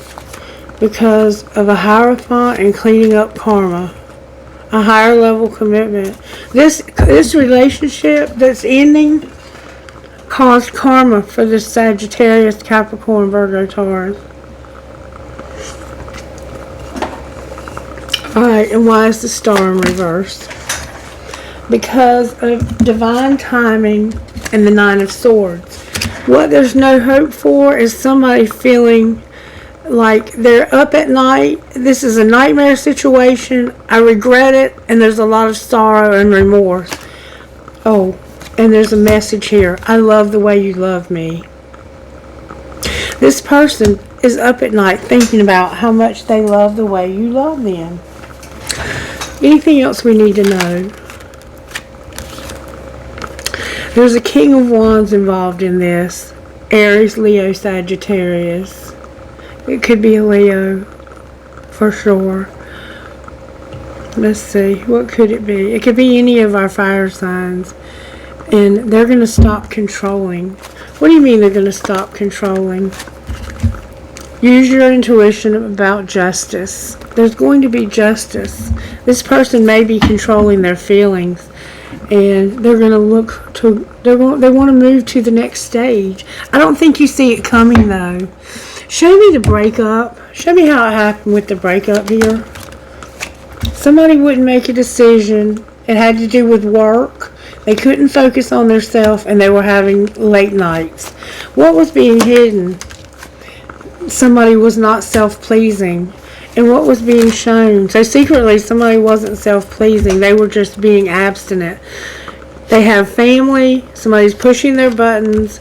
Because of a Hierophant and cleaning up karma. A higher level commitment. This relationship that's ending caused karma for this Sagittarius, Capricorn, Virgo, Taurus. Alright, and why is the Star in reverse? Because of divine timing and the Nine of Swords. What there's no hope for is somebody feeling like they're up at night. This is a nightmare situation. I regret it, and there's a lot of sorrow and remorse. Oh, and there's a message here. I love the way you love me. This person is up at night thinking about how much they love the way you love them. Anything else we need to know? There's a King of Wands involved in this. Aries, Leo, Sagittarius. It could be a Leo for sure. Let's see. What could it be? It could be any of our fire signs. And they're going to stop controlling. What do you mean they're going to stop controlling? Use your intuition about justice. There's going to be justice. This person may be controlling their feelings, and they're going to look to. They want to move to the next stage. I don't think you see it coming though. Show me the breakup. Show me how it happened with the breakup here. Somebody wouldn't make a decision. It had to do with work. They couldn't focus on themselves, and they were having late nights. What was being hidden? Somebody was not self-pleasing. And what was being shown? So secretly, somebody wasn't self-pleasing. They were just being abstinent. They have family. Somebody's pushing their buttons.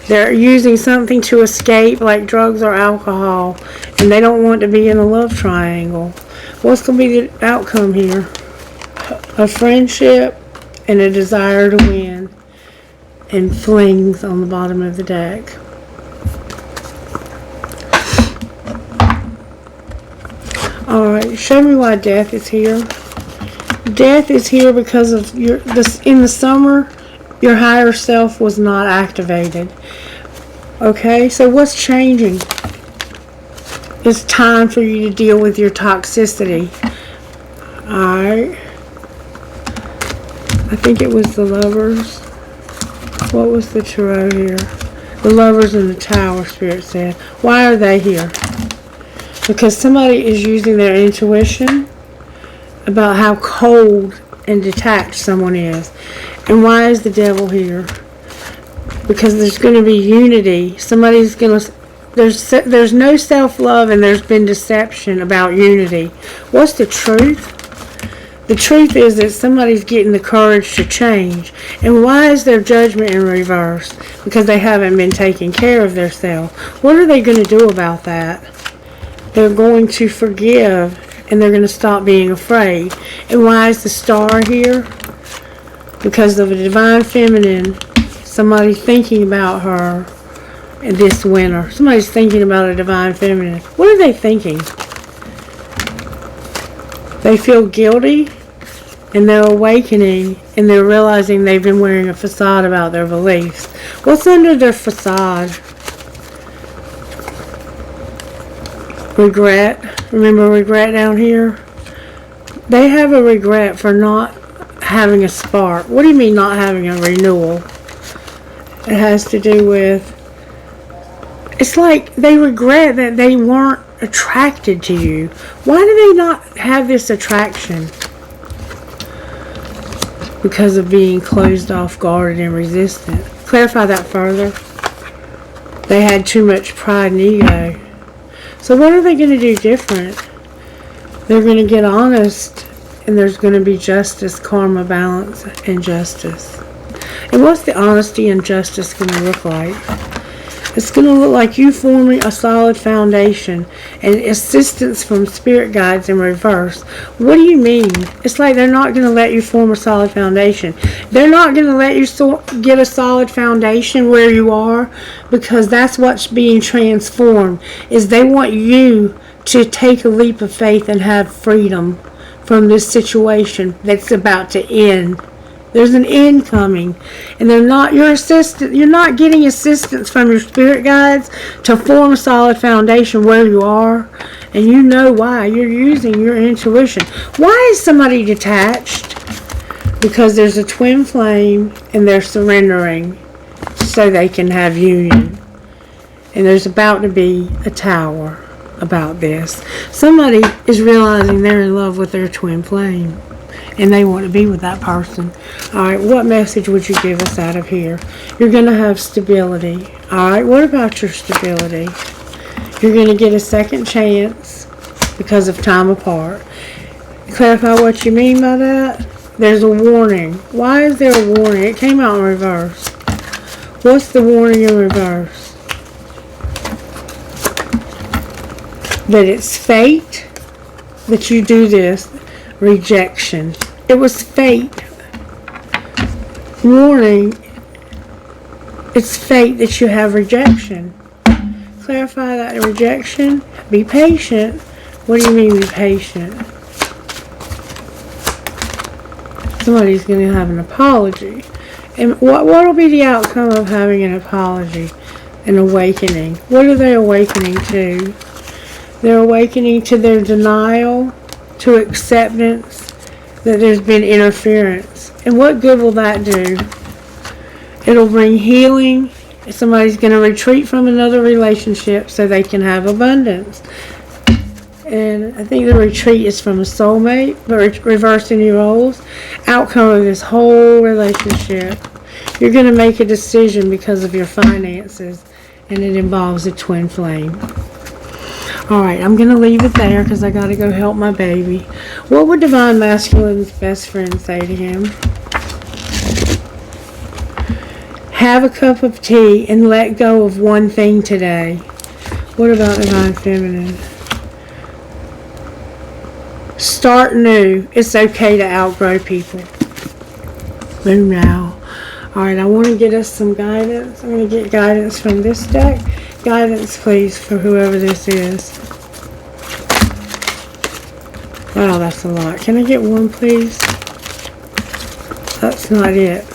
They're using something to escape, like drugs or alcohol. And they don't want to be in a love triangle. What's going to be the outcome here? A friendship and a desire to win. And flings on the bottom of the deck. Alright, show me why death is here. Death is here because of in the summer, your higher self was not activated. Okay, so what's changing? It's time for you to deal with your toxicity. Alright. I think it was the Lovers. What was the tarot here? The Lovers and the Tower, Spirit said. Why are they here? Because somebody is using their intuition about how cold and detached someone is. And why is the devil here? Because there's going to be unity. Somebody's going to... There's no self-love, and there's been deception about unity. What's the truth? The truth is that somebody's getting the courage to change. And why is their judgment in reverse? Because they haven't been taking care of themselves. What are they going to do about that? They're going to forgive, and they're going to stop being afraid. And why is the star here? Because of a divine feminine. Somebody thinking about her this winter. Somebody's thinking about a divine feminine. What are they thinking? They feel guilty, and they're awakening, and they're realizing they've been wearing a facade about their beliefs. What's under their facade? Regret. Remember regret down here? They have a regret for not having a spark. What do you mean not having a renewal? It has to do with... It's like they regret that they weren't attracted to you. Why do they not have this attraction? Because of being closed off, guarded, and resistant. Clarify that further. They had too much pride and ego. So what are they going to do different? They're going to get honest, and there's going to be justice, karma, balance, and justice. And what's the honesty and justice going to look like? It's going to look like you forming a solid foundation and assistance from spirit guides in reverse. What do you mean? It's like they're not going to let you form a solid foundation. They're not going to let you get a solid foundation where you are, because that's what's being transformed. Is they want you to take a leap of faith and have freedom from this situation that's about to end. There's an end coming, and they're not your assistant. You're not getting assistance from your spirit guides to form a solid foundation where you are, and you know why. You're using your intuition. Why is somebody detached? Because there's a twin flame, and they're surrendering so they can have union. And there's about to be a tower about this. Somebody is realizing they're in love with their twin flame, and they want to be with that person. Alright, what message would you give us out of here? You're going to have stability. Alright, what about your stability? You're going to get a second chance because of time apart. Clarify what you mean by that. There's a warning. Why is there a warning? It came out in reverse. What's the warning in reverse? That it's fate that you do this. Rejection. It was fate. Warning. It's fate that you have rejection. Clarify that rejection. Be patient. What do you mean be patient? Somebody's going to have an apology. And what will be the outcome of having an apology? An awakening. What are they awakening to? They're awakening to their denial, to acceptance that there's been interference. And what good will that do? It'll bring healing. Somebody's going to retreat from another relationship so they can have abundance. And I think the retreat is from a soulmate, but reversing your roles. Outcome of this whole relationship. You're going to make a decision because of your finances, and it involves a twin flame. Alright, I'm going to leave it there because I got to go help my baby. What would Divine Masculine's best friend say to him? Have a cup of tea and let go of one thing today. What about Divine Feminine? Start new. It's okay to outgrow people. Move now. Alright, I want to get us some guidance. I'm going to get guidance from this deck. Guidance, please, for whoever this is. Wow, that's a lot. Can I get one, please? That's not it.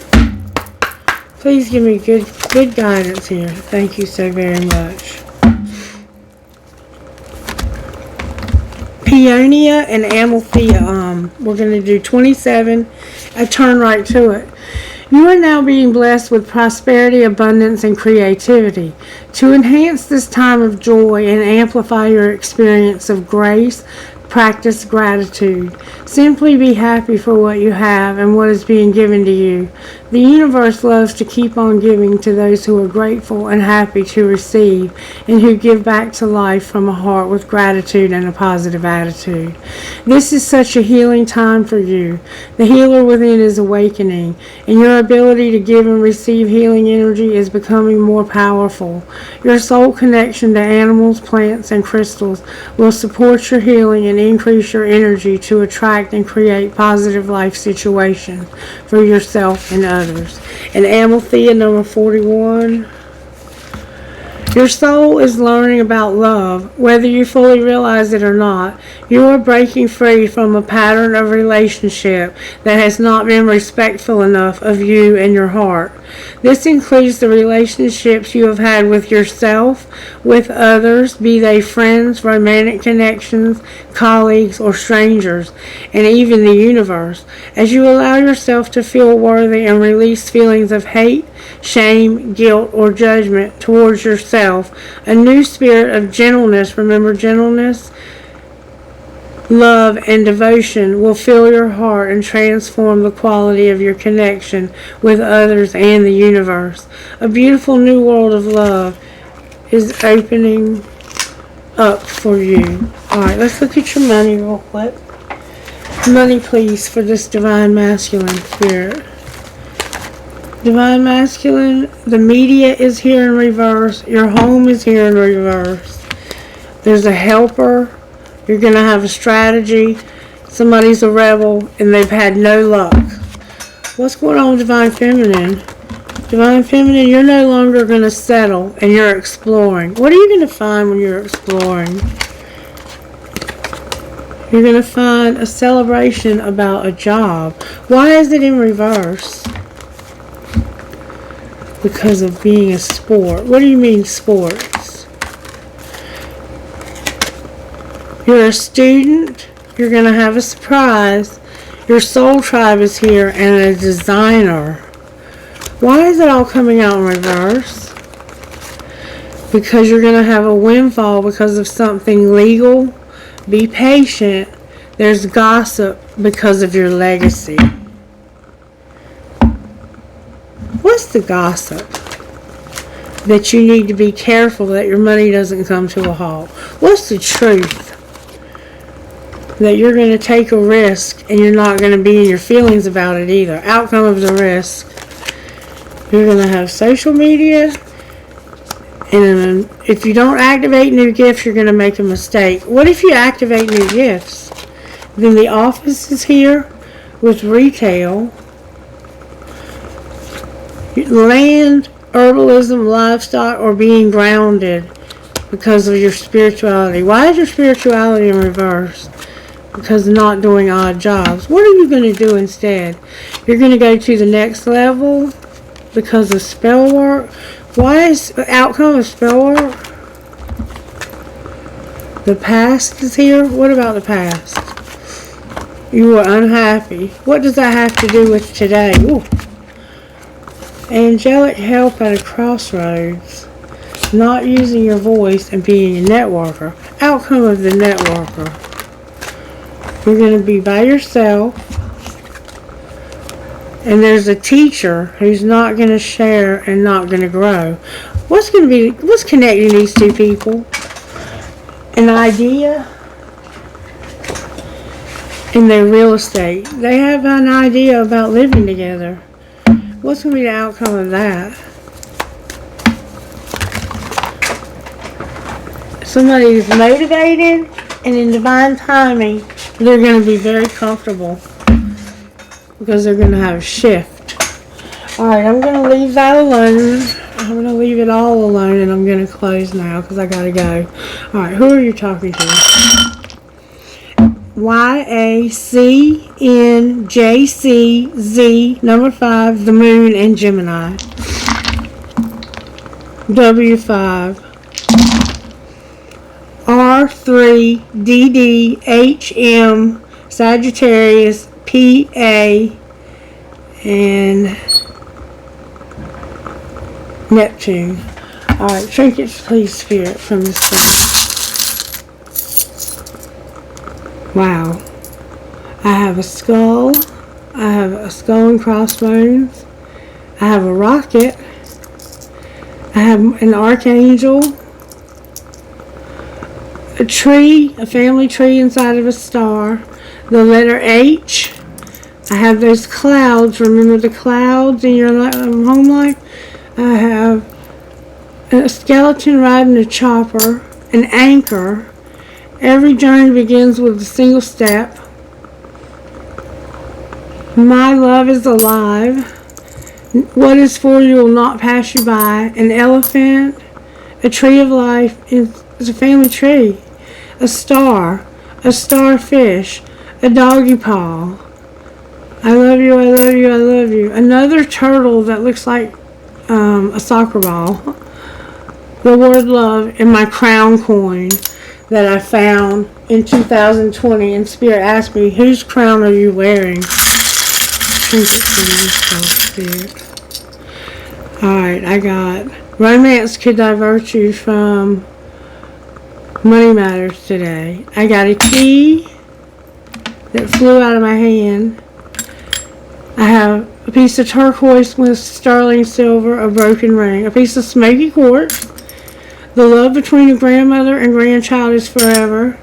Please give me good guidance here. Thank you so very much. Peonia and Amalthea. We're going to do 27. I turn right to it. You are now being blessed with prosperity, abundance, and creativity. To enhance this time of joy and amplify your experience of grace, practice gratitude. Simply be happy for what you have and what is being given to you. The universe loves to keep on giving to those who are grateful and happy to receive and who give back to life from a heart with gratitude and a positive attitude. This is such a healing time for you. The healer within is awakening, and your ability to give and receive healing energy is becoming more powerful. Your soul connection to animals, plants, and crystals will support your healing and increase your energy to attract and create positive life situations for yourself and others. And Amalthea number 41. Your soul is learning about love, whether you fully realize it or not. You are breaking free from a pattern of relationship that has not been respectful enough of you and your heart. This includes the relationships you have had with yourself, with others, be they friends, romantic connections, colleagues, or strangers, and even the universe. As you allow yourself to feel worthy and release feelings of hate, shame, guilt, or judgment towards yourself, a new spirit of gentleness, remember gentleness, love, and devotion will fill your heart and transform the quality of your connection with others and the universe. A beautiful new world of love is opening up for you. Alright, let's look at your money real quick. Money, please, for this Divine Masculine spirit. Divine Masculine, the media is here in reverse. Your home is here in reverse. There's a helper. You're going to have a strategy. Somebody's a rebel and they've had no luck. What's going on with Divine Feminine? Divine Feminine, you're no longer going to settle and you're exploring. What are you going to find when you're exploring? You're going to find a celebration about a job. Why is it in reverse? Because of being a sport. What do you mean sports? You're a student. You're going to have a surprise. Your soul tribe is here and a designer. Why is it all coming out in reverse? Because you're going to have a windfall because of something legal. Be patient. There's gossip because of your legacy. What's the gossip? That you need to be careful that your money doesn't come to a halt. What's the truth? That you're going to take a risk and you're not going to be in your feelings about it either. Outcome of the risk. You're going to have social media. And if you don't activate new gifts, you're going to make a mistake. What if you activate new gifts? Then the office is here with retail. Land, herbalism, livestock, or being grounded because of your spirituality. Why is your spirituality in reverse? Because of not doing odd jobs. What are you going to do instead? You're going to go to the next level because of spell work. Why is the outcome of spell work? The past is here. What about the past? You were unhappy. What does that have to do with today? Ooh. Angelic help at a crossroads. Not using your voice and being a networker. Outcome of the networker. You're going to be by yourself. And there's a teacher who's not going to share and not going to grow. What's connecting these two people? An idea in their real estate. They have an idea about living together. What's going to be the outcome of that? Somebody is motivated and in divine timing, they're going to be very comfortable because they're going to have a shift. Alright, I'm going to leave that alone. I'm going to leave it all alone and I'm going to close now because I got to go. Alright, who are you talking to? YACNJCZ, number 5, the Moon, and Gemini. W5. R3DDHM, Sagittarius, PA, and Neptune. Alright, trinkets, please, Spirit, from this thing. Wow. I have a skull. I have a skull and crossbones. I have a rocket. I have an archangel. A tree, a family tree inside of a star. The letter H. I have those clouds. Remember the clouds in your home life? I have a skeleton riding a chopper. An anchor. Every journey begins with a single step. My love is alive. What is for you will not pass you by. An elephant. A tree of life is a family tree. A star. A starfish. A doggy paw. I love you, I love you, I love you. Another turtle that looks like a soccer ball. The word love, and my crown coin that I found in 2020. And Spirit asked me, whose crown are you wearing? Spirit. Alright, I got romance could divert you from money matters today. I got a key that flew out of my hand. I have a piece of turquoise with sterling silver, a broken ring, a piece of smoky quartz. The love between a grandmother and grandchild is forever.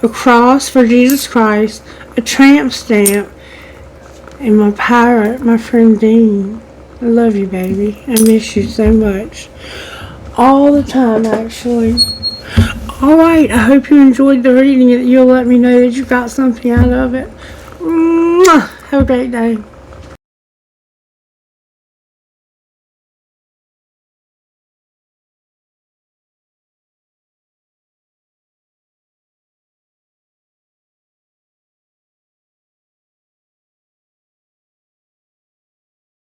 A cross for Jesus Christ, a tramp stamp, and my pirate, my friend Dean. I love you, baby. I miss you so much. All the time, actually. Alright, I hope you enjoyed the reading. You'll let me know that you got something out of it. Mwah! Have a great day.